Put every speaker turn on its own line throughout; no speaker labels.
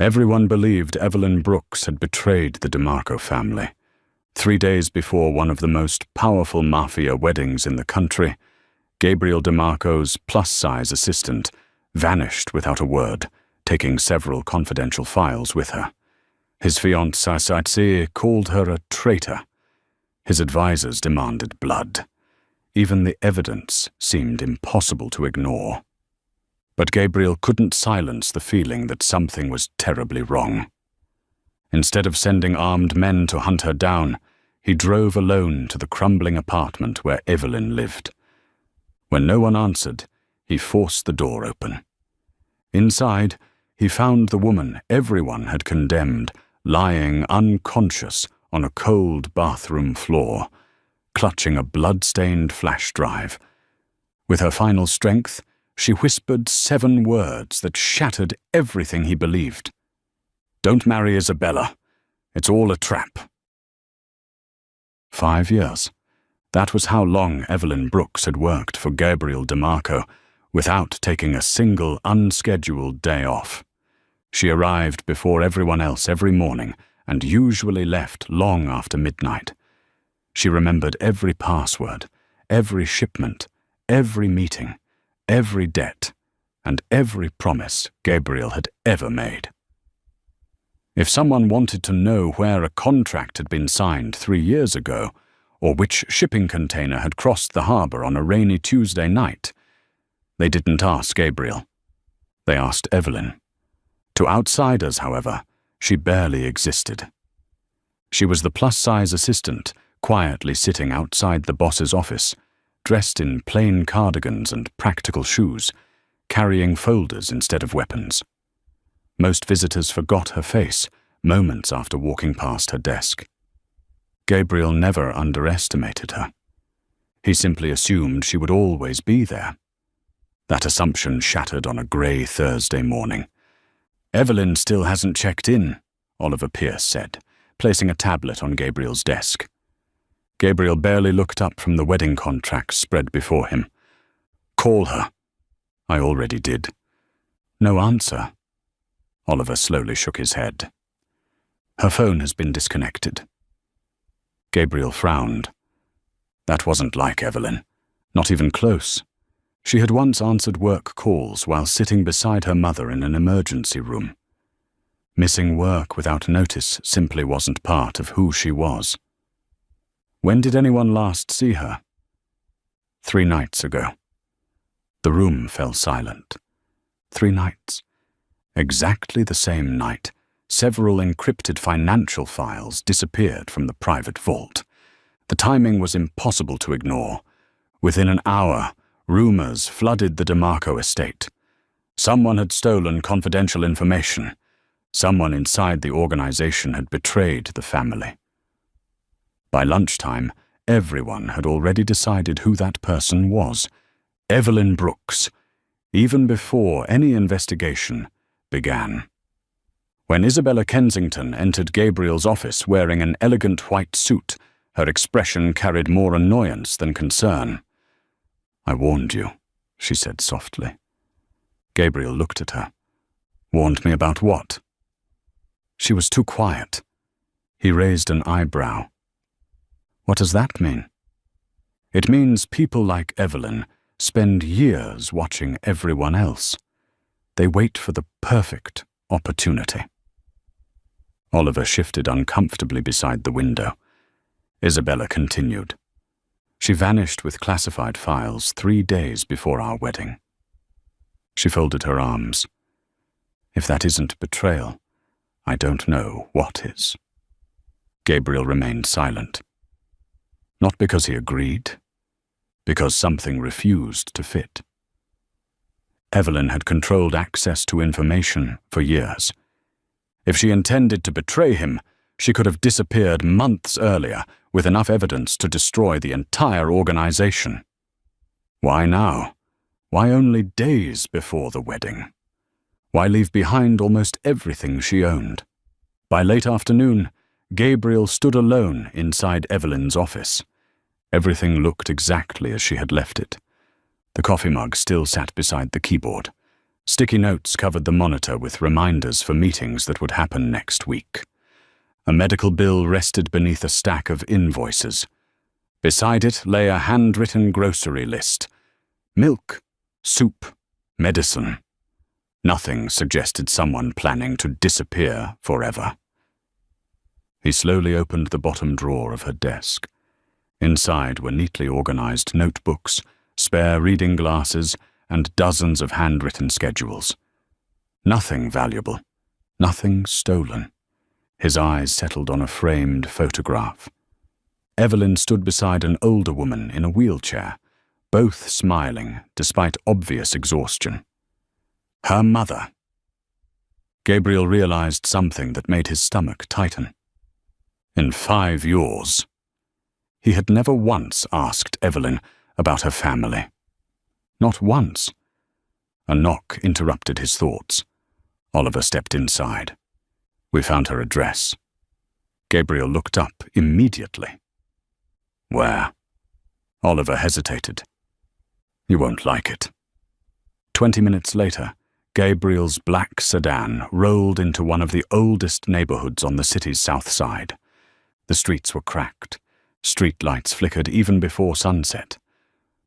Everyone believed Evelyn Brooks had betrayed the DeMarco family. 3 days before one of the most powerful Mafia weddings in the country, Gabriel DeMarco's plus-size assistant vanished without a word, taking several confidential files with her. His fiancée called her a traitor. His advisors demanded blood. Even the evidence seemed impossible to ignore. But Gabriel couldn't silence the feeling that something was terribly wrong. Instead of sending armed men to hunt her down, he drove alone to the crumbling apartment where Evelyn lived. When no one answered, he forced the door open. Inside, he found the woman everyone had condemned, lying unconscious on a cold bathroom floor, clutching a blood-stained flash drive. With her final strength, she whispered 7 words that shattered everything he believed. "Don't marry Isabella. It's all a trap." 5 years. That was how long Evelyn Brooks had worked for Gabriel DeMarco, without taking a single unscheduled day off. She arrived before everyone else every morning and usually left long after midnight. She remembered every password, every shipment, every meeting, every debt, and every promise Gabriel had ever made. If someone wanted to know where a contract had been signed 3 years ago, or which shipping container had crossed the harbor on a rainy Tuesday night, they didn't ask Gabriel. They asked Evelyn. To outsiders, however, she barely existed. She was the plus-size assistant, quietly sitting outside the boss's office, dressed in plain cardigans and practical shoes, carrying folders instead of weapons. Most visitors forgot her face moments after walking past her desk. Gabriel never underestimated her. He simply assumed she would always be there. That assumption shattered on a grey Thursday morning. "Evelyn still hasn't checked in," Oliver Pierce said, placing a tablet on Gabriel's desk. Gabriel barely looked up from the wedding contracts spread before him. "Call her." "I already did." "No answer." Oliver slowly shook his head. "Her phone has been disconnected." Gabriel frowned. That wasn't like Evelyn, not even close. She had once answered work calls while sitting beside her mother in an emergency room. Missing work without notice simply wasn't part of who she was. When did anyone last see her? 3 nights ago. The room fell silent. 3 nights. Exactly the same night, several encrypted financial files disappeared from the private vault. The timing was impossible to ignore. Within an hour, rumors flooded the DeMarco estate. Someone had stolen confidential information. Someone inside the organization had betrayed the family. By lunchtime, everyone had already decided who that person was. Evelyn Brooks, even before any investigation began. When Isabella Kensington entered Gabriel's office wearing an elegant white suit, her expression carried more annoyance than concern. "I warned you," she said softly. Gabriel looked at her. "Warned me about what?" She was too quiet. He raised an eyebrow. "What does that mean?" "It means people like Evelyn spend years watching everyone else. They wait for the perfect opportunity." Oliver shifted uncomfortably beside the window. Isabella continued. "She vanished with classified files 3 days before our wedding." She folded her arms. "If that isn't betrayal, I don't know what is." Gabriel remained silent. Not because he agreed, because something refused to fit. Evelyn had controlled access to information for years. If she intended to betray him, she could have disappeared months earlier with enough evidence to destroy the entire organization. Why now? Why only days before the wedding? Why leave behind almost everything she owned? By late afternoon, Gabriel stood alone inside Evelyn's office. Everything looked exactly as she had left it. The coffee mug still sat beside the keyboard. Sticky notes covered the monitor with reminders for meetings that would happen next week. A medical bill rested beneath a stack of invoices. Beside it lay a handwritten grocery list. Milk, soup, medicine. Nothing suggested someone planning to disappear forever. He slowly opened the bottom drawer of her desk. Inside were neatly organized notebooks, spare reading glasses, and dozens of handwritten schedules. Nothing valuable, nothing stolen. His eyes settled on a framed photograph. Evelyn stood beside an older woman in a wheelchair, both smiling despite obvious exhaustion. Her mother. Gabriel realized something that made his stomach tighten. In 5 years. He had never once asked Evelyn about her family. Not once. A knock interrupted his thoughts. Oliver stepped inside. We found her address. Gabriel looked up immediately. Where? Oliver hesitated. You won't like it. 20 minutes later, Gabriel's black sedan rolled into one of the oldest neighborhoods on the city's south side. The streets were cracked. Street lights flickered even before sunset.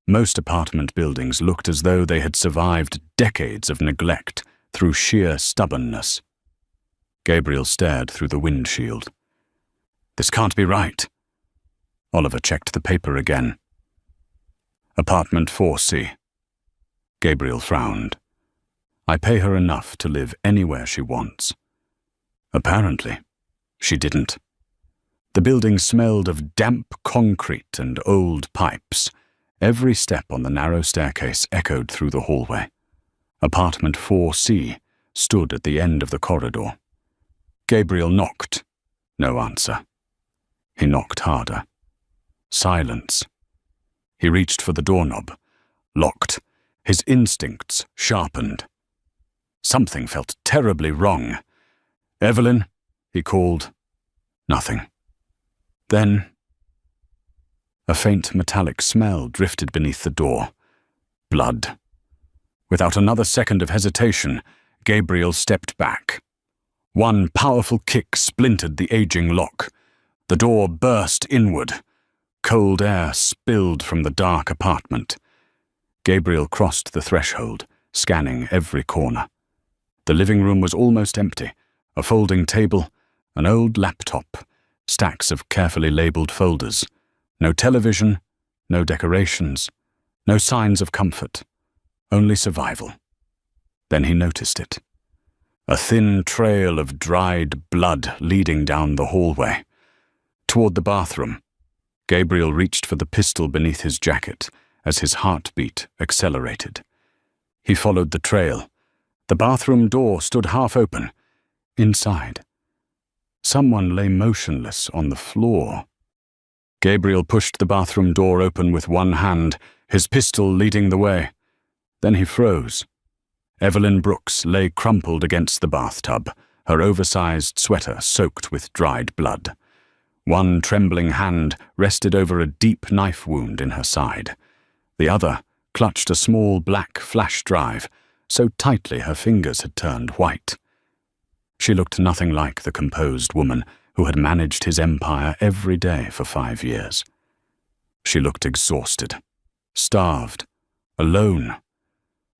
Most apartment buildings looked as though they had survived decades of neglect through sheer stubbornness. Gabriel stared through the windshield. This can't be right. Oliver checked the paper again. Apartment 4C. Gabriel frowned. I pay her enough to live anywhere she wants. Apparently, she didn't. The building smelled of damp concrete and old pipes. Every step on the narrow staircase echoed through the hallway. Apartment 4C stood at the end of the corridor. Gabriel knocked. No answer. He knocked harder. Silence. He reached for the doorknob. Locked. His instincts sharpened. Something felt terribly wrong. Evelyn, he called. Nothing. Then, a faint metallic smell drifted beneath the door. Blood. Without another second of hesitation, Gabriel stepped back. One powerful kick splintered the aging lock. The door burst inward. Cold air spilled from the dark apartment. Gabriel crossed the threshold, scanning every corner. The living room was almost empty. A folding table, an old laptop, stacks of carefully labeled folders. No television, no decorations, no signs of comfort, only survival. Then he noticed it. A thin trail of dried blood leading down the hallway. Toward the bathroom, Gabriel reached for the pistol beneath his jacket as his heartbeat accelerated. He followed the trail. The bathroom door stood half open. Inside, someone lay motionless on the floor. Gabriel pushed the bathroom door open with one hand, his pistol leading the way. Then he froze. Evelyn Brooks lay crumpled against the bathtub, her oversized sweater soaked with dried blood. One trembling hand rested over a deep knife wound in her side. The other clutched a small black flash drive, so tightly her fingers had turned white. She looked nothing like the composed woman who had managed his empire every day for 5 years. She looked exhausted, starved, alone.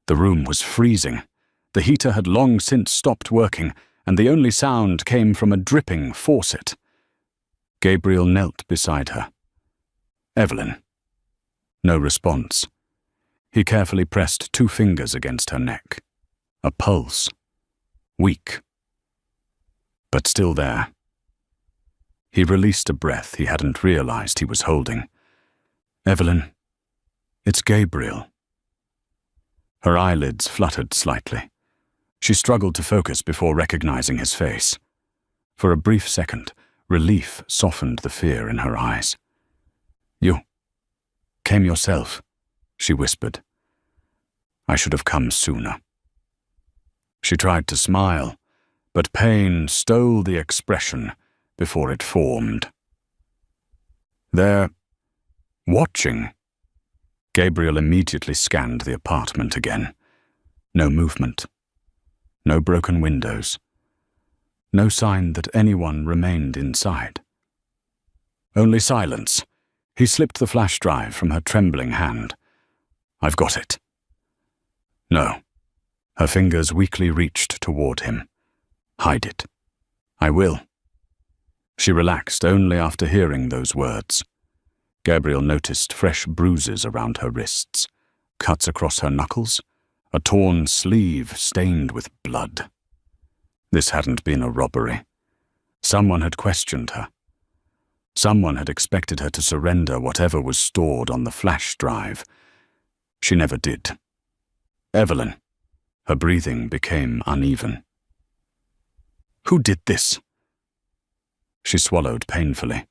The room was freezing. The heater had long since stopped working, and the only sound came from a dripping faucet. Gabriel knelt beside her. Evelyn. No response. He carefully pressed 2 fingers against her neck. A pulse. Weak. But still there. He released a breath he hadn't realized he was holding. Evelyn, it's Gabriel. Her eyelids fluttered slightly. She struggled to focus before recognizing his face. For a brief second, relief softened the fear in her eyes. You came yourself, she whispered. I should have come sooner. She tried to smile, but pain stole the expression before it formed. They're watching. Gabriel immediately scanned the apartment again. No movement. No broken windows. No sign that anyone remained inside. Only silence. He slipped the flash drive from her trembling hand. "I've got it." No. Her fingers weakly reached toward him. "Hide it." "I will." She relaxed only after hearing those words. Gabriel noticed fresh bruises around her wrists, cuts across her knuckles, a torn sleeve stained with blood. This hadn't been a robbery. Someone had questioned her. Someone had expected her to surrender whatever was stored on the flash drive. She never did. Evelyn. Her breathing became uneven. "Who did this?" She swallowed painfully.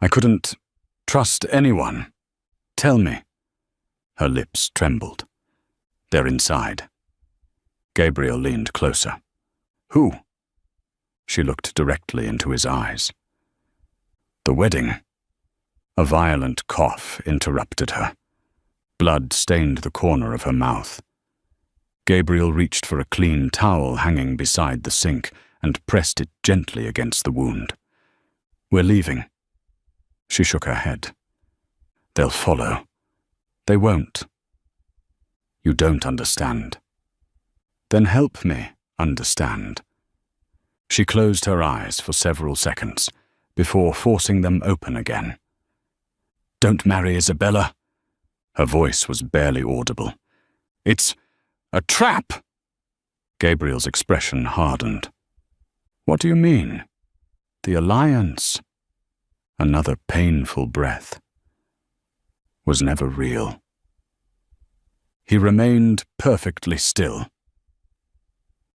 "I couldn't trust anyone. Tell me." Her lips trembled. "They're inside." Gabriel leaned closer. "Who?" She looked directly into his eyes. "The wedding." A violent cough interrupted her. Blood stained the corner of her mouth. Gabriel reached for a clean towel hanging beside the sink and pressed it gently against the wound. "We're leaving." She shook her head. "They'll follow." "They won't." "You don't understand." "Then help me understand." She closed her eyes for several seconds before forcing them open again. "Don't marry Isabella." Her voice was barely audible. "It's a trap." Gabriel's expression hardened. "What do you mean?" "The alliance," another painful breath, "was never real." He remained perfectly still.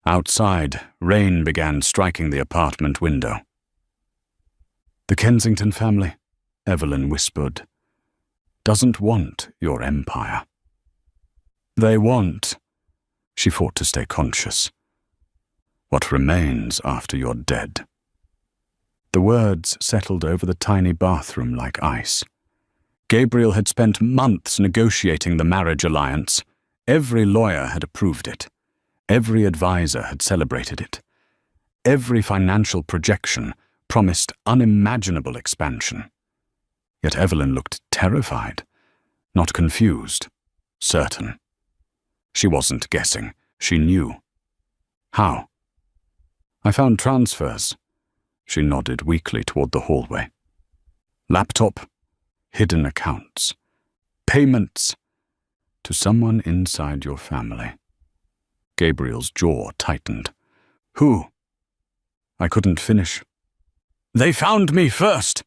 Outside, rain began striking the apartment window. "The Kensington family," Evelyn whispered, "doesn't want your empire." "They want," she fought to stay conscious, "what remains after you're dead." The words settled over the tiny bathroom like ice. Gabriel had spent months negotiating the marriage alliance. Every lawyer had approved it. Every advisor had celebrated it. Every financial projection promised unimaginable expansion. Yet Evelyn looked terrified, not confused, certain. She wasn't guessing. She knew. "How?" "I found transfers." She nodded weakly toward the hallway. "Laptop, hidden accounts, payments to someone inside your family." Gabriel's jaw tightened. "Who?" I couldn't finish. "They found me first!"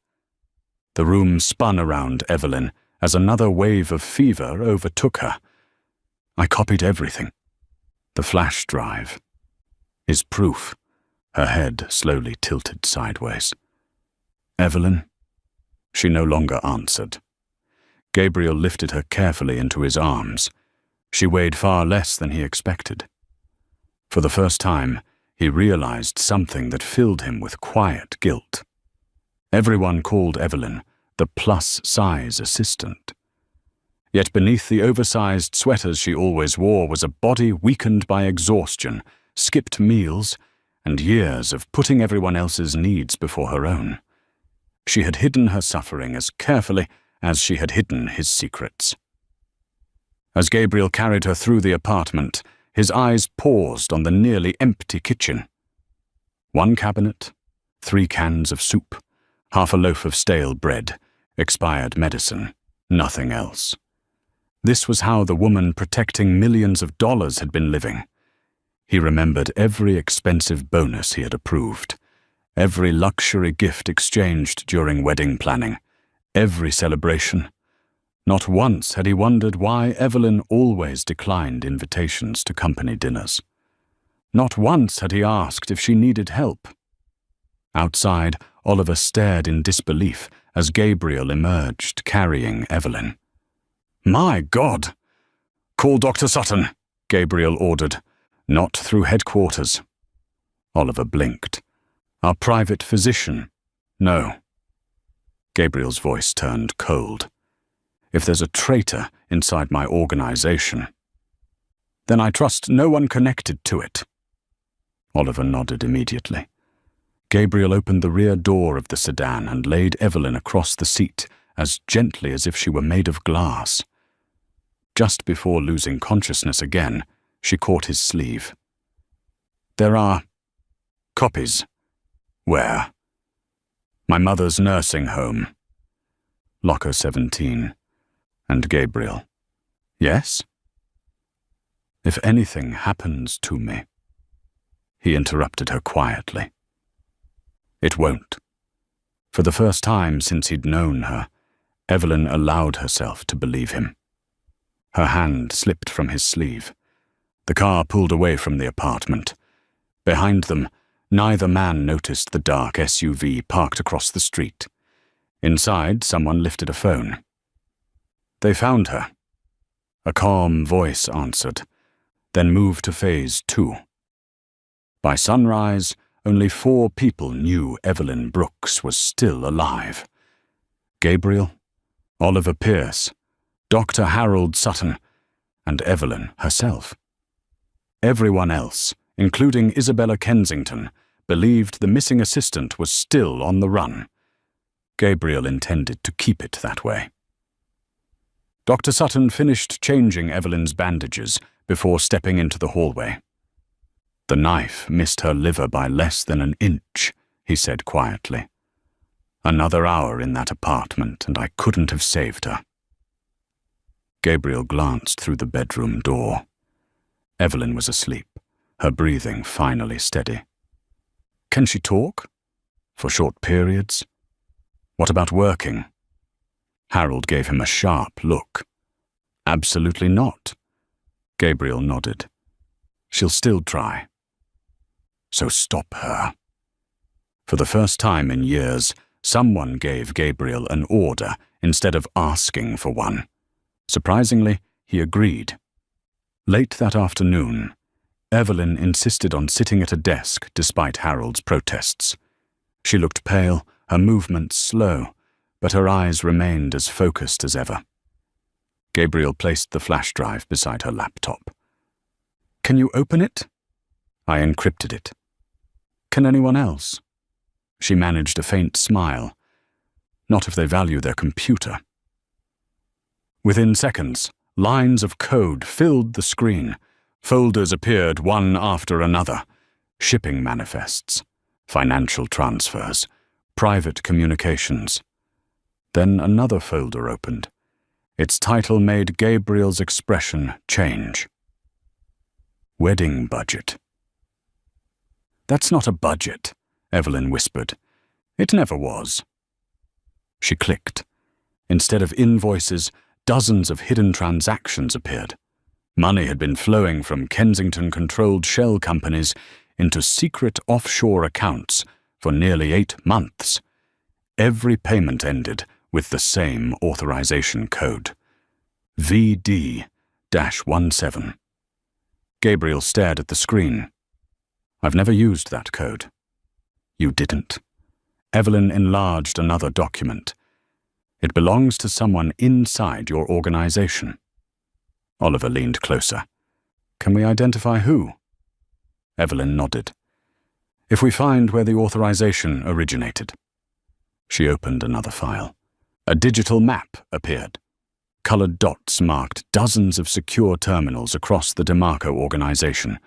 The room spun around Evelyn as another wave of fever overtook her. "I copied everything. The flash drive is proof." Her head slowly tilted sideways. "Evelyn?" She no longer answered. Gabriel lifted her carefully into his arms. She weighed far less than he expected. For the first time, he realized something that filled him with quiet guilt. Everyone called Evelyn the plus-size assistant. Yet beneath the oversized sweaters she always wore was a body weakened by exhaustion, skipped meals, and years of putting everyone else's needs before her own. She had hidden her suffering as carefully as she had hidden his secrets. As Gabriel carried her through the apartment, his eyes paused on the nearly empty kitchen. One cabinet, 3 cans of soup, half a loaf of stale bread, expired medicine, nothing else. This was how the woman protecting millions of dollars had been living. He remembered every expensive bonus he had approved, every luxury gift exchanged during wedding planning, every celebration. Not once had he wondered why Evelyn always declined invitations to company dinners. Not once had he asked if she needed help. Outside, Oliver stared in disbelief as Gabriel emerged carrying Evelyn. "My God!" "Call Dr. Sutton," Gabriel ordered. "Not through headquarters." Oliver blinked. "Our private physician?" "No." Gabriel's voice turned cold. "If there's a traitor inside my organization..." Then I trust no one connected to it. Oliver nodded immediately. Gabriel opened the rear door of the sedan and laid Evelyn across the seat as gently as if she were made of glass. Just before losing consciousness again, she caught his sleeve. There are copies. Where? My mother's nursing home. Locker 17. And Gabriel. Yes? If anything happens to me. He interrupted her quietly. It won't. For the first time since he'd known her, Evelyn allowed herself to believe him. Her hand slipped from his sleeve. The car pulled away from the apartment. Behind them, neither man noticed the dark SUV parked across the street. Inside, someone lifted a phone. They found her. A calm voice answered, then moved to phase 2. By sunrise, only 4 people knew Evelyn Brooks was still alive. Gabriel, Oliver Pierce, Dr. Harold Sutton, and Evelyn herself. Everyone else, including Isabella Kensington, believed the missing assistant was still on the run. Gabriel intended to keep it that way. Dr. Sutton finished changing Evelyn's bandages before stepping into the hallway. The knife missed her liver by less than an inch, he said quietly. Another hour in that apartment, and I couldn't have saved her. Gabriel glanced through the bedroom door. Evelyn was asleep, her breathing finally steady. Can she talk? For short periods? What about working? Harold gave him a sharp look. Absolutely not. Gabriel nodded. She'll still try. So stop her. For the first time in years, someone gave Gabriel an order instead of asking for one. Surprisingly, he agreed. Late that afternoon, Evelyn insisted on sitting at a desk despite Harold's protests. She looked pale, her movements slow, but her eyes remained as focused as ever. Gabriel placed the flash drive beside her laptop. Can you open it? I encrypted it. Can anyone else? She managed a faint smile. Not if they value their computer. Within seconds, lines of code filled the screen. Folders appeared one after another. Shipping manifests, financial transfers, private communications. Then another folder opened. Its title made Gabriel's expression change. Wedding budget. That's not a budget, Evelyn whispered. It never was. She clicked. Instead of invoices, dozens of hidden transactions appeared. Money had been flowing from Kensington-controlled shell companies into secret offshore accounts for nearly 8 months. Every payment ended with the same authorization code. VD-17. Gabriel stared at the screen. I've never used that code. You didn't. Evelyn enlarged another document. It belongs to someone inside your organization. Oliver leaned closer. Can we identify who? Evelyn nodded. If we find where the authorization originated. She opened another file. A digital map appeared. Colored dots marked dozens of secure terminals across the DeMarco organization.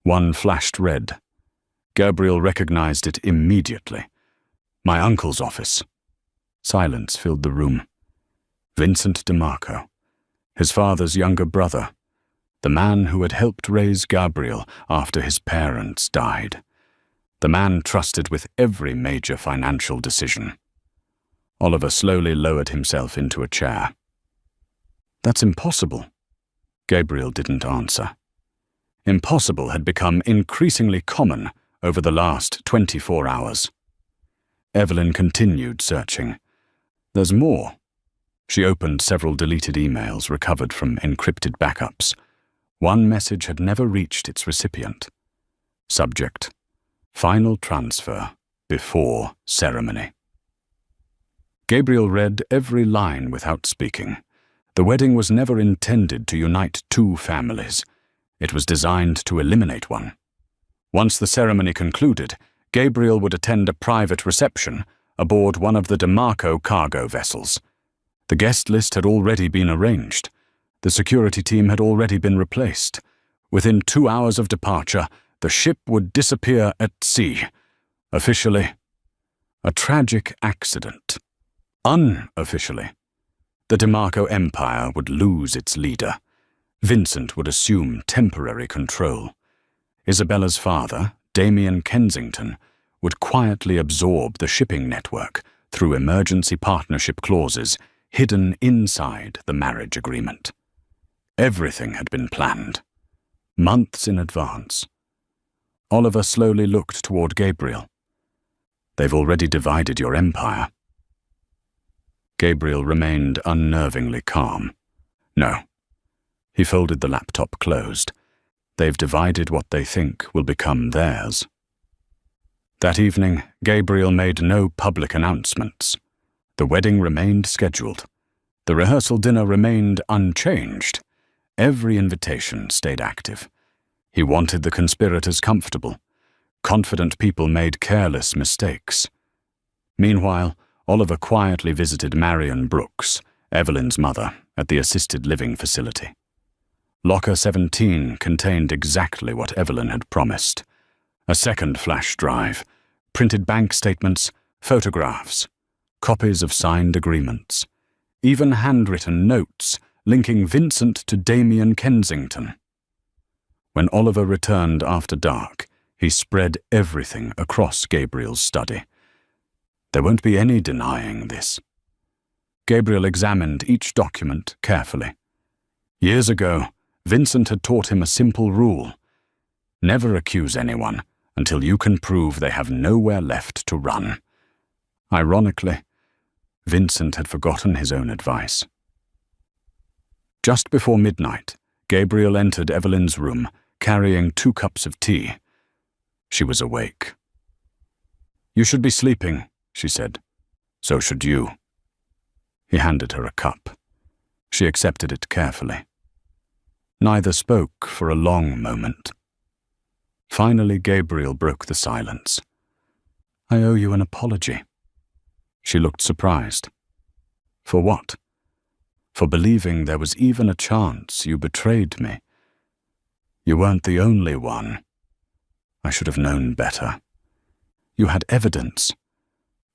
One flashed red. Gabriel recognized it immediately. My uncle's office. Silence filled the room. Vincent DeMarco, his father's younger brother, the man who had helped raise Gabriel after his parents died. The man trusted with every major financial decision. Oliver slowly lowered himself into a chair. That's impossible. Gabriel didn't answer. Impossible had become increasingly common over the last 24 hours. Evelyn continued searching. There's more. She opened several deleted emails recovered from encrypted backups. One message had never reached its recipient. Subject: Final transfer before ceremony. Gabriel read every line without speaking. The wedding was never intended to unite 2 families. It was designed to eliminate one. Once the ceremony concluded, Gabriel would attend a private reception aboard one of the DeMarco cargo vessels. The guest list had already been arranged. The security team had already been replaced. Within 2 hours of departure, the ship would disappear at sea. Officially, a tragic accident. Unofficially, the DeMarco Empire would lose its leader. Vincent would assume temporary control. Isabella's father, Damien Kensington, would quietly absorb the shipping network through emergency partnership clauses hidden inside the marriage agreement. Everything had been planned, months in advance. Oliver slowly looked toward Gabriel. They've already divided your empire. Gabriel remained unnervingly calm. No. He folded the laptop closed. They've divided what they think will become theirs. That evening, Gabriel made no public announcements. The wedding remained scheduled. The rehearsal dinner remained unchanged. Every invitation stayed active. He wanted the conspirators comfortable. Confident people made careless mistakes. Meanwhile, Oliver quietly visited Marion Brooks, Evelyn's mother, at the assisted living facility. Locker 17 contained exactly what Evelyn had promised. A second flash drive, printed bank statements, photographs, copies of signed agreements, even handwritten notes linking Vincent to Damien Kensington. When Oliver returned after dark, he spread everything across Gabriel's study. There won't be any denying this. Gabriel examined each document carefully. Years ago, Vincent had taught him a simple rule: never accuse anyone until you can prove they have nowhere left to run. Ironically, Vincent had forgotten his own advice. Just before midnight, Gabriel entered Evelyn's room, carrying 2 cups of tea. She was awake. "You should be sleeping," she said. "So should you." He handed her a cup. She accepted it carefully. Neither spoke for a long moment. Finally, Gabriel broke the silence. "I owe you an apology." She looked surprised. "For what?" "For believing there was even a chance you betrayed me. You weren't the only one. I should have known better. You had evidence.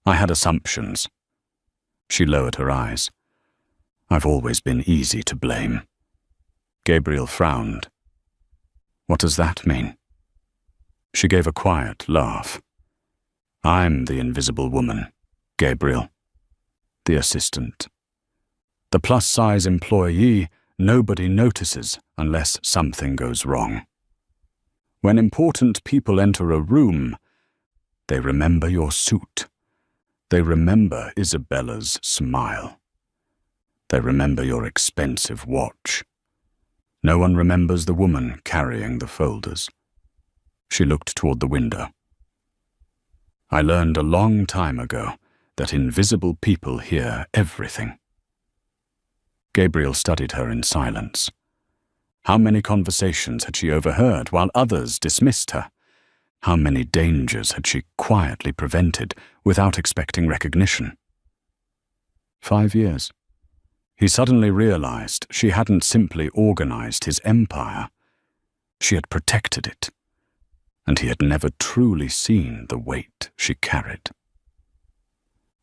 I had assumptions." She lowered her eyes. "I've always been easy to blame." Gabriel frowned. "What does that mean?" She gave a quiet laugh. "I'm the invisible woman, Gabriel. The assistant. The plus-size employee nobody notices unless something goes wrong. When important people enter a room, they remember your suit. They remember Isabella's smile. They remember your expensive watch. No one remembers the woman carrying the folders." She looked toward the window. "I learned a long time ago that invisible people hear everything." Gabriel studied her in silence. How many conversations had she overheard while others dismissed her? How many dangers had she quietly prevented without expecting recognition? 5 years. He suddenly realized she hadn't simply organized his empire. She had protected it, and he had never truly seen the weight she carried.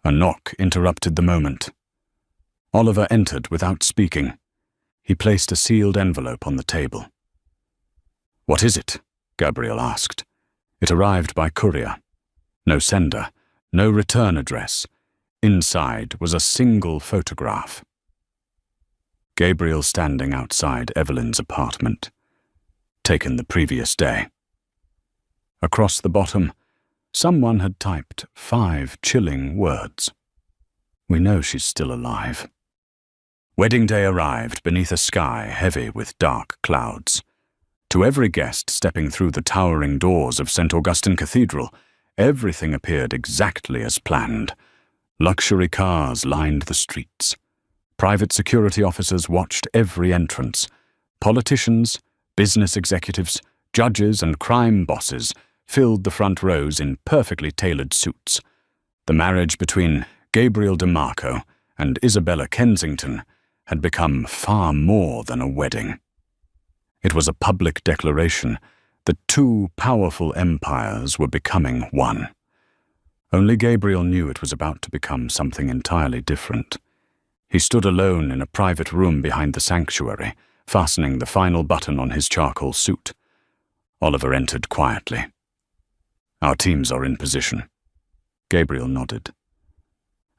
A knock interrupted the moment. Oliver entered without speaking. He placed a sealed envelope on the table. "What is it?" Gabriel asked. It arrived by courier. No sender, no return address. Inside was a single photograph. Gabriel standing outside Evelyn's apartment. Taken the previous day. Across the bottom, someone had typed 5 chilling words. "We know she's still alive." Wedding day arrived beneath a sky heavy with dark clouds. To every guest stepping through the towering doors of St. Augustine Cathedral, everything appeared exactly as planned. Luxury cars lined the streets. Private security officers watched every entrance. Politicians, Business executives, judges, and crime bosses filled the front rows in perfectly tailored suits. The marriage between Gabriel DeMarco and Isabella Kensington had become far more than a wedding. It was a public declaration that two powerful empires were becoming one. Only Gabriel knew it was about to become something entirely different. He stood alone in a private room behind the sanctuary, fastening the final button on his charcoal suit. Oliver entered quietly. "Our teams are in position." Gabriel nodded.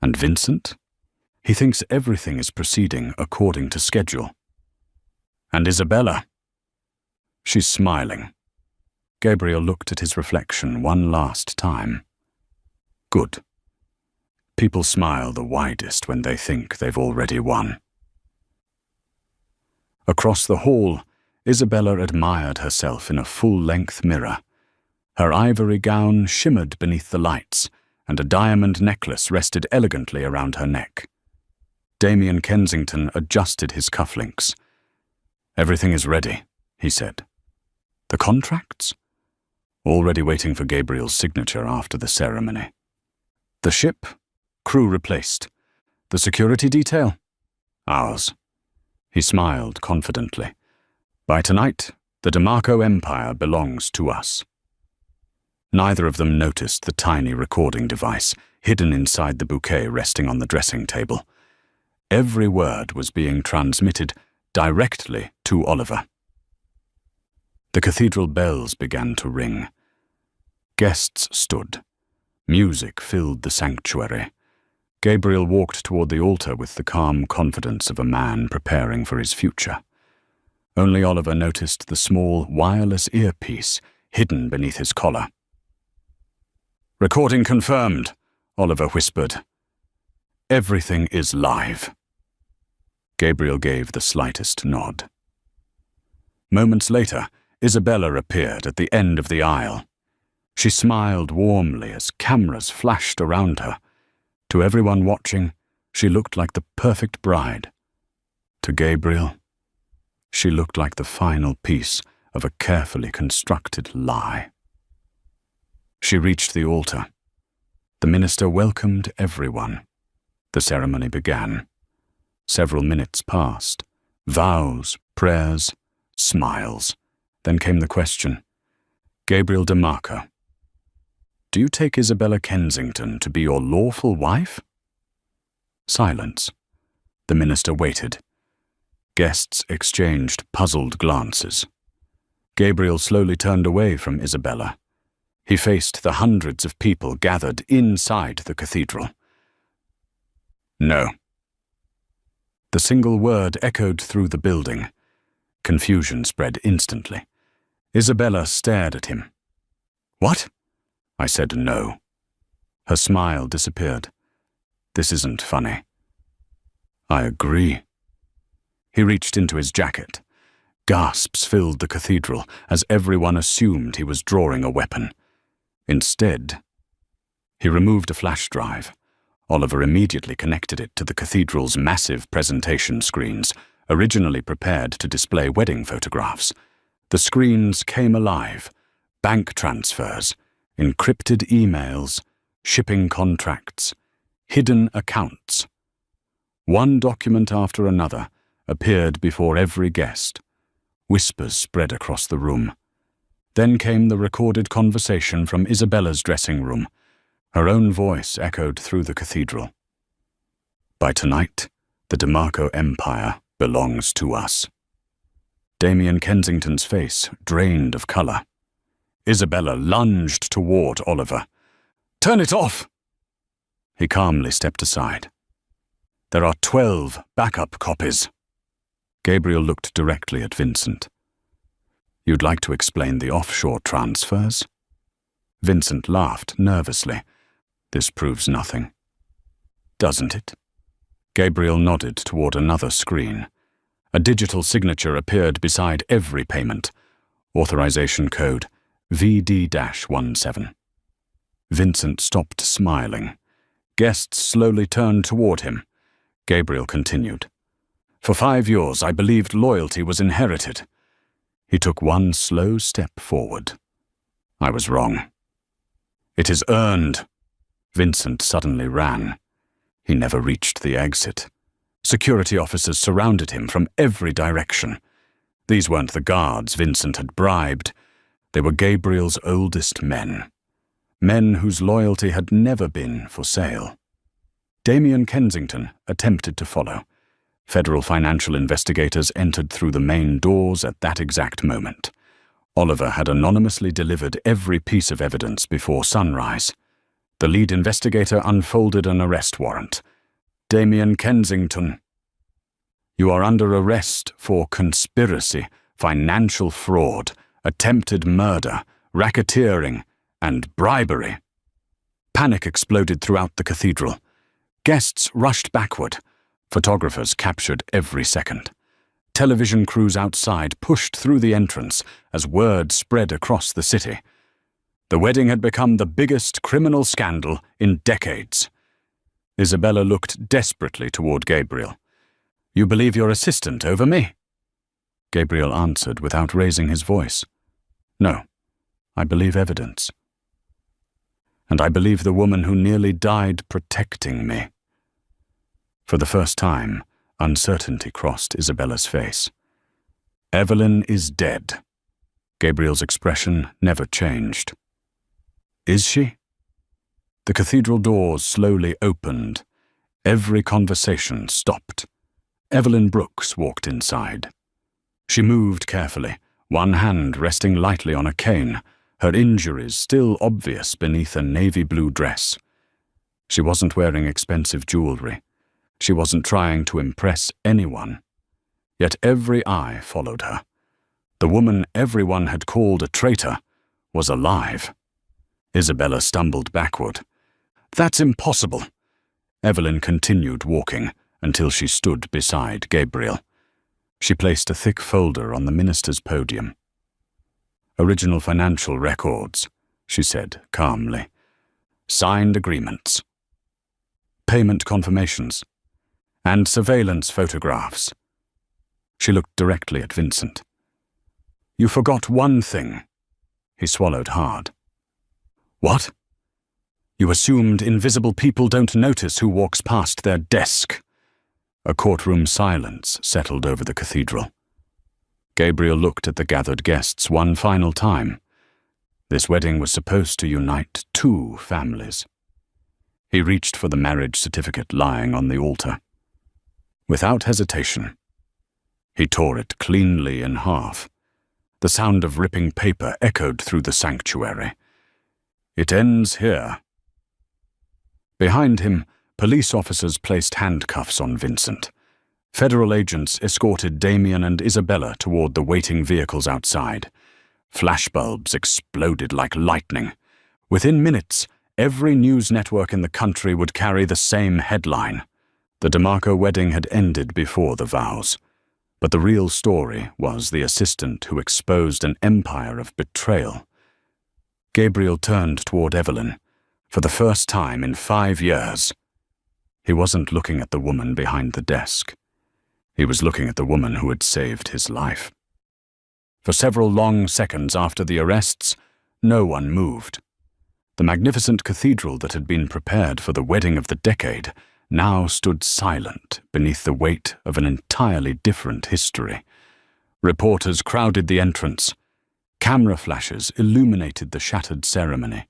"And Vincent? He thinks everything is proceeding according to schedule." "And Isabella?" "She's smiling." Gabriel looked at his reflection one last time. "Good. People smile the widest when they think they've already won." Across the hall, Isabella admired herself in a full-length mirror. Her ivory gown shimmered beneath the lights, and a diamond necklace rested elegantly around her neck. Damien Kensington adjusted his cufflinks. "Everything is ready," he said. "The contracts?" "Already waiting for Gabriel's signature after the ceremony." "The ship? Crew replaced. The security detail?" "Ours." He smiled confidently. "By tonight, the DeMarco Empire belongs to us." Neither of them noticed the tiny recording device hidden inside the bouquet resting on the dressing table. Every word was being transmitted directly to Oliver. The cathedral bells began to ring. Guests stood. Music filled the sanctuary. Gabriel walked toward the altar with the calm confidence of a man preparing for his future. Only Oliver noticed the small wireless earpiece hidden beneath his collar. "Recording confirmed," Oliver whispered. "Everything is live." Gabriel gave the slightest nod. Moments later, Isabella appeared at the end of the aisle. She smiled warmly as cameras flashed around her. To everyone watching, she looked like the perfect bride. To Gabriel, she looked like the final piece of a carefully constructed lie. She reached the altar. The minister welcomed everyone. The ceremony began. Several minutes passed. Vows, prayers, smiles. Then came the question. "Gabriel DeMarco, do you take Isabella Kensington to be your lawful wife?" Silence. The minister waited. Guests exchanged puzzled glances. Gabriel slowly turned away from Isabella. He faced the hundreds of people gathered inside the cathedral. "No." The single word echoed through the building. Confusion spread instantly. Isabella stared at him. "What?" I said no. Her smile disappeared. "This isn't funny." "I agree." He reached into his jacket. Gasps filled the cathedral as everyone assumed he was drawing a weapon. Instead, he removed a flash drive. Oliver immediately connected it to the cathedral's massive presentation screens, originally prepared to display wedding photographs. The screens came alive. Bank transfers, encrypted emails, shipping contracts, hidden accounts. One document after another appeared before every guest. Whispers spread across the room. Then came the recorded conversation from Isabella's dressing room. Her own voice echoed through the cathedral. "By tonight, the DeMarco Empire belongs to us." Damien Kensington's face drained of color. Isabella lunged toward Oliver. "Turn it off!" He calmly stepped aside. "There are 12 backup copies." Gabriel looked directly at Vincent. "You'd like to explain the offshore transfers?" Vincent laughed nervously. "This proves nothing." "Doesn't it?" Gabriel nodded toward another screen. A digital signature appeared beside every payment. Authorization code VD-17. Vincent stopped smiling. Guests slowly turned toward him. Gabriel continued. "For 5 years, I believed loyalty was inherited. He took one slow step forward. I was wrong. It is earned. Vincent suddenly ran. He never reached the exit. Security officers surrounded him from every direction. These weren't the guards Vincent had bribed. They were Gabriel's oldest men. Men whose loyalty had never been for sale. Damien Kensington attempted to follow. Federal financial investigators entered through the main doors at that exact moment. Oliver had anonymously delivered every piece of evidence before sunrise. The lead investigator unfolded an arrest warrant. Damien Kensington, you are under arrest for conspiracy, financial fraud, attempted murder, racketeering, and bribery. Panic exploded throughout the cathedral. Guests rushed backward. Photographers captured every second. Television crews outside pushed through the entrance as word spread across the city. The wedding had become the biggest criminal scandal in decades. Isabella looked desperately toward Gabriel. You believe your assistant over me? Gabriel answered without raising his voice. No, I believe evidence. And I believe the woman who nearly died protecting me. For the first time, uncertainty crossed Isabella's face. Evelyn is dead. Gabriel's expression never changed. Is she? The cathedral doors slowly opened. Every conversation stopped. Evelyn Brooks walked inside. She moved carefully, one hand resting lightly on a cane, her injuries still obvious beneath a navy blue dress. She wasn't wearing expensive jewelry. She wasn't trying to impress anyone. Yet every eye followed her. The woman everyone had called a traitor was alive. Isabella stumbled backward. That's impossible. Evelyn continued walking until she stood beside Gabriel. She placed a thick folder on the minister's podium. Original financial records, she said calmly. Signed agreements. Payment confirmations. And surveillance photographs. She looked directly at Vincent. You forgot one thing. He swallowed hard. What? You assumed invisible people don't notice who walks past their desk. A courtroom silence settled over the cathedral. Gabriel looked at the gathered guests one final time. This wedding was supposed to unite two families. He reached for the marriage certificate lying on the altar. Without hesitation, he tore it cleanly in half. The sound of ripping paper echoed through the sanctuary. It ends here. Behind him, police officers placed handcuffs on Vincent. Federal agents escorted Damien and Isabella toward the waiting vehicles outside. Flashbulbs exploded like lightning. Within minutes, every news network in the country would carry the same headline. The DeMarco wedding had ended before the vows. But the real story was the assistant who exposed an empire of betrayal. Gabriel turned toward Evelyn. For the first time in 5 years, he wasn't looking at the woman behind the desk. He was looking at the woman who had saved his life. For several long seconds after the arrests, no one moved. The magnificent cathedral that had been prepared for the wedding of the decade now stood silent beneath the weight of an entirely different history. Reporters crowded the entrance. Camera flashes illuminated the shattered ceremony.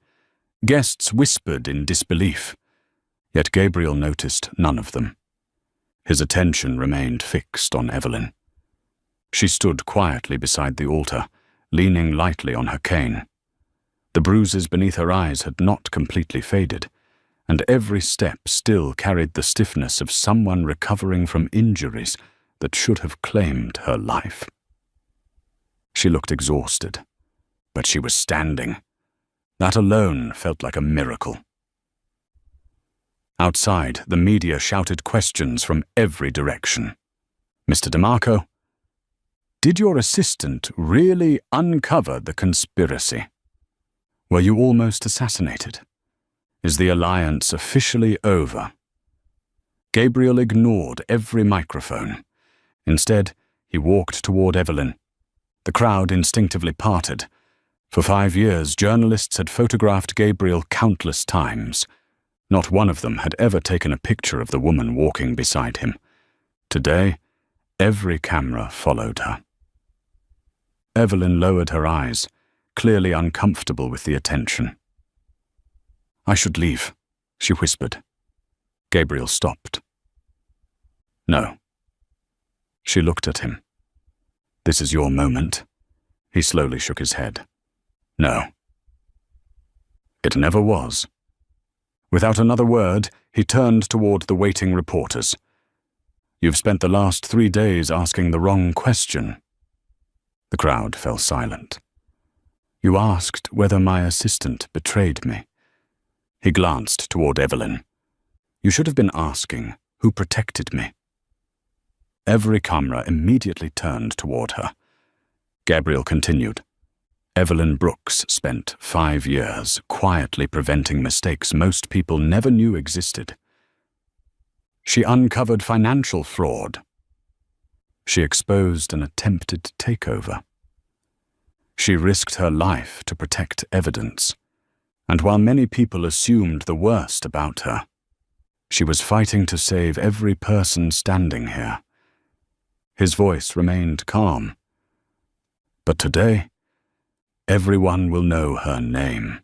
Guests whispered in disbelief. Yet Gabriel noticed none of them. His attention remained fixed on Evelyn. She stood quietly beside the altar, leaning lightly on her cane. The bruises beneath her eyes had not completely faded, and every step still carried the stiffness of someone recovering from injuries that should have claimed her life. She looked exhausted, but she was standing. That alone felt like a miracle. Outside, the media shouted questions from every direction. Mr. DeMarco, did your assistant really uncover the conspiracy? Were you almost assassinated? Is the alliance officially over? Gabriel ignored every microphone. Instead, he walked toward Evelyn. The crowd instinctively parted. For 5 years, journalists had photographed Gabriel countless times. Not one of them had ever taken a picture of the woman walking beside him. Today, every camera followed her. Evelyn lowered her eyes, clearly uncomfortable with the attention. "I should leave," she whispered. Gabriel stopped. "No." She looked at him. "This is your moment." He slowly shook his head. "No." It never was. Without another word, he turned toward the waiting reporters. "You've spent the last 3 days asking the wrong question." The crowd fell silent. "You asked whether my assistant betrayed me." He glanced toward Evelyn. "You should have been asking who protected me." Every camera immediately turned toward her. Gabriel continued. Evelyn Brooks spent 5 years quietly preventing mistakes most people never knew existed. She uncovered financial fraud. She exposed an attempted takeover. She risked her life to protect evidence. And while many people assumed the worst about her, she was fighting to save every person standing here. His voice remained calm. But today, everyone will know her name.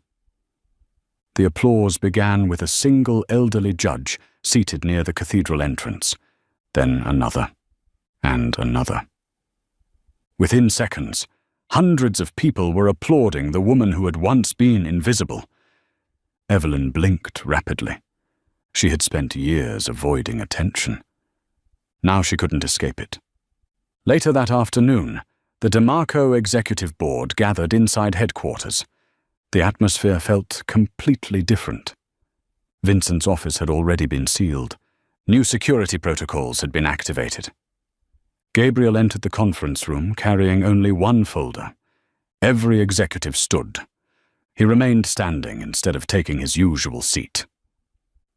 The applause began with a single elderly judge seated near the cathedral entrance, then another, and another. Within seconds, hundreds of people were applauding the woman who had once been invisible. Evelyn blinked rapidly. She had spent years avoiding attention. Now she couldn't escape it. Later that afternoon, the DeMarco Executive Board gathered inside headquarters. The atmosphere felt completely different. Vincent's office had already been sealed. New security protocols had been activated. Gabriel entered the conference room carrying only one folder. Every executive stood. He remained standing instead of taking his usual seat.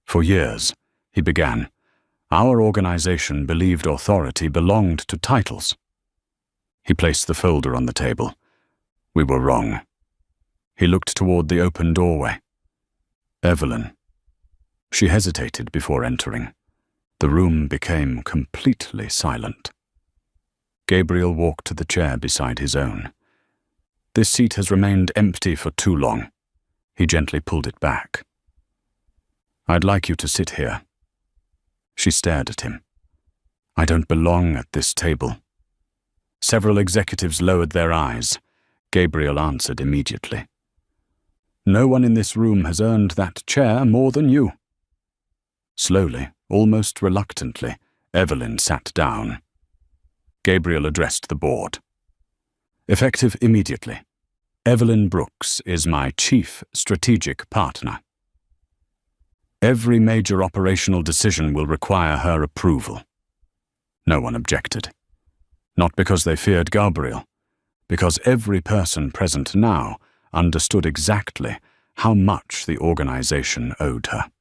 "For years," he began, "our organization believed authority belonged to titles." He placed the folder on the table. "We were wrong." He looked toward the open doorway. "Evelyn." She hesitated before entering. The room became completely silent. Gabriel walked to the chair beside his own. "This seat has remained empty for too long." He gently pulled it back. "I'd like you to sit here." She stared at him. "I don't belong at this table." Several executives lowered their eyes. Gabriel answered immediately. "No one in this room has earned that chair more than you." Slowly, almost reluctantly, Evelyn sat down. Gabriel addressed the board. "Effective immediately, Evelyn Brooks is my chief strategic partner. Every major operational decision will require her approval." No one objected. Not because they feared Gabriel, because every person present now understood exactly how much the organization owed her.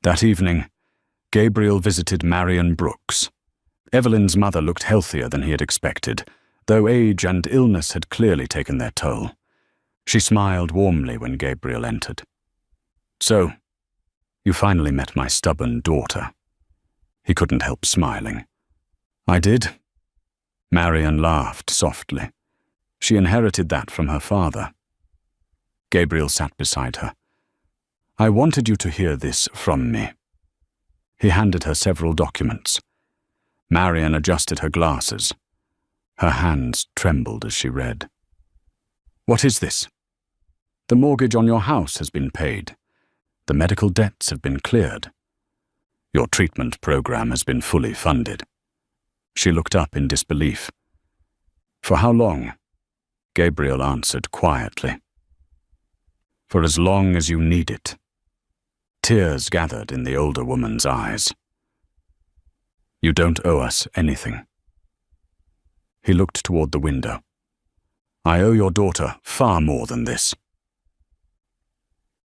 That evening, Gabriel visited Marion Brooks. Evelyn's mother looked healthier than he had expected, though age and illness had clearly taken their toll. She smiled warmly when Gabriel entered. "So, you finally met my stubborn daughter." He couldn't help smiling. "I did." Marion laughed softly. She inherited that from her father. Gabriel sat beside her. "I wanted you to hear this from me." He handed her several documents. Marion adjusted her glasses. Her hands trembled as she read. "What is this?" "The mortgage on your house has been paid. The medical debts have been cleared. Your treatment program has been fully funded." She looked up in disbelief. "For how long?" Gabriel answered quietly. "For as long as you need it." Tears gathered in the older woman's eyes. "You don't owe us anything." He looked toward the window. "I owe your daughter far more than this."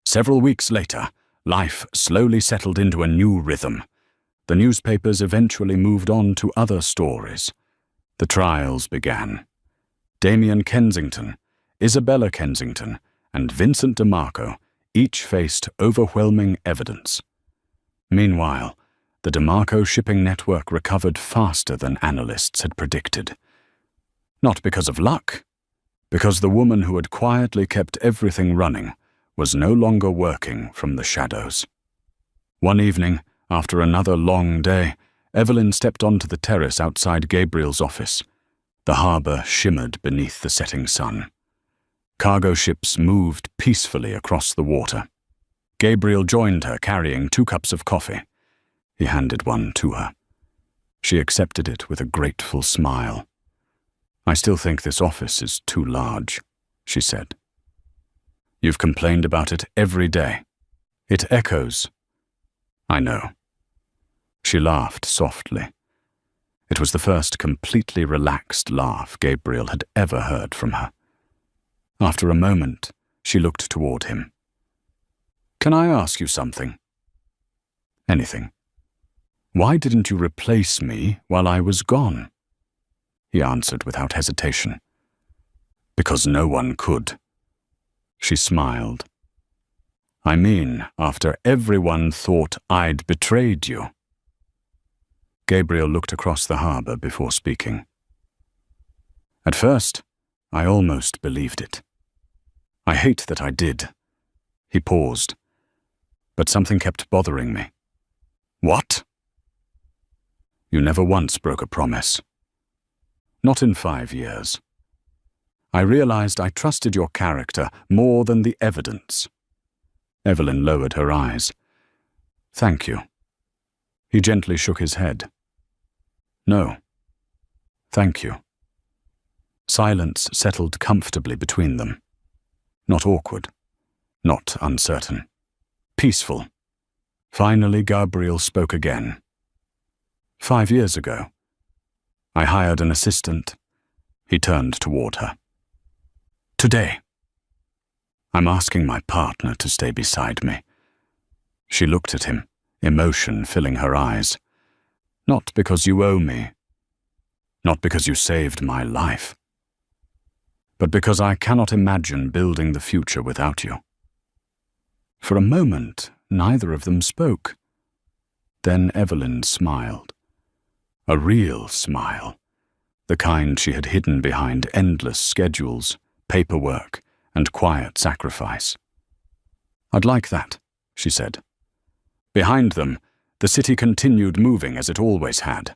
Several weeks later, life slowly settled into a new rhythm. The newspapers eventually moved on to other stories. The trials began. Damien Kensington, Isabella Kensington, and Vincent DeMarco each faced overwhelming evidence. Meanwhile, the DeMarco shipping network recovered faster than analysts had predicted. Not because of luck, because the woman who had quietly kept everything running was no longer working from the shadows. One evening, after another long day, Evelyn stepped onto the terrace outside Gabriel's office. The harbor shimmered beneath the setting sun. Cargo ships moved peacefully across the water. Gabriel joined her, carrying 2 cups of coffee. He handed one to her. She accepted it with a grateful smile. "I still think this office is too large," she said. "You've complained about it every day. It echoes." "I know." She laughed softly. It was the first completely relaxed laugh Gabriel had ever heard from her. After a moment, she looked toward him. "Can I ask you something?" "Anything." "Why didn't you replace me while I was gone?" He answered without hesitation. "Because no one could." She smiled. "I mean, after everyone thought I'd betrayed you." Gabriel looked across the harbor before speaking. "At first, I almost believed it. I hate that I did." He paused, but something kept bothering me. "What?" "You never once broke a promise. Not in 5 years. I realized I trusted your character more than the evidence." Evelyn lowered her eyes. "Thank you." He gently shook his head. "No. Thank you." Silence settled comfortably between them. Not awkward. Not uncertain. Peaceful. Finally, Gabriel spoke again. 5 years ago, I hired an assistant." He turned toward her. "Today, I'm asking my partner to stay beside me." She looked at him, emotion filling her eyes. "Not because you owe me. Not because you saved my life. But because I cannot imagine building the future without you." For a moment, neither of them spoke. Then Evelyn smiled. A real smile. The kind she had hidden behind endless schedules, paperwork, and quiet sacrifice. "I'd like that," she said. Behind them, the city continued moving as it always had.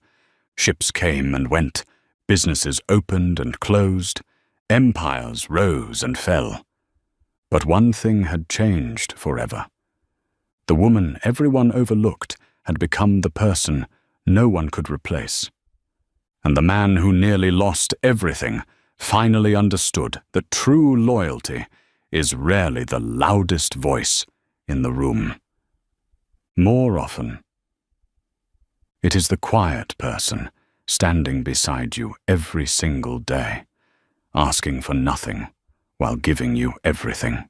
Ships came and went, businesses opened and closed, empires rose and fell. But one thing had changed forever. The woman everyone overlooked had become the person no one could replace. And the man who nearly lost everything finally understood that true loyalty is rarely the loudest voice in the room. More often, it is the quiet person standing beside you every single day, asking for nothing while giving you everything.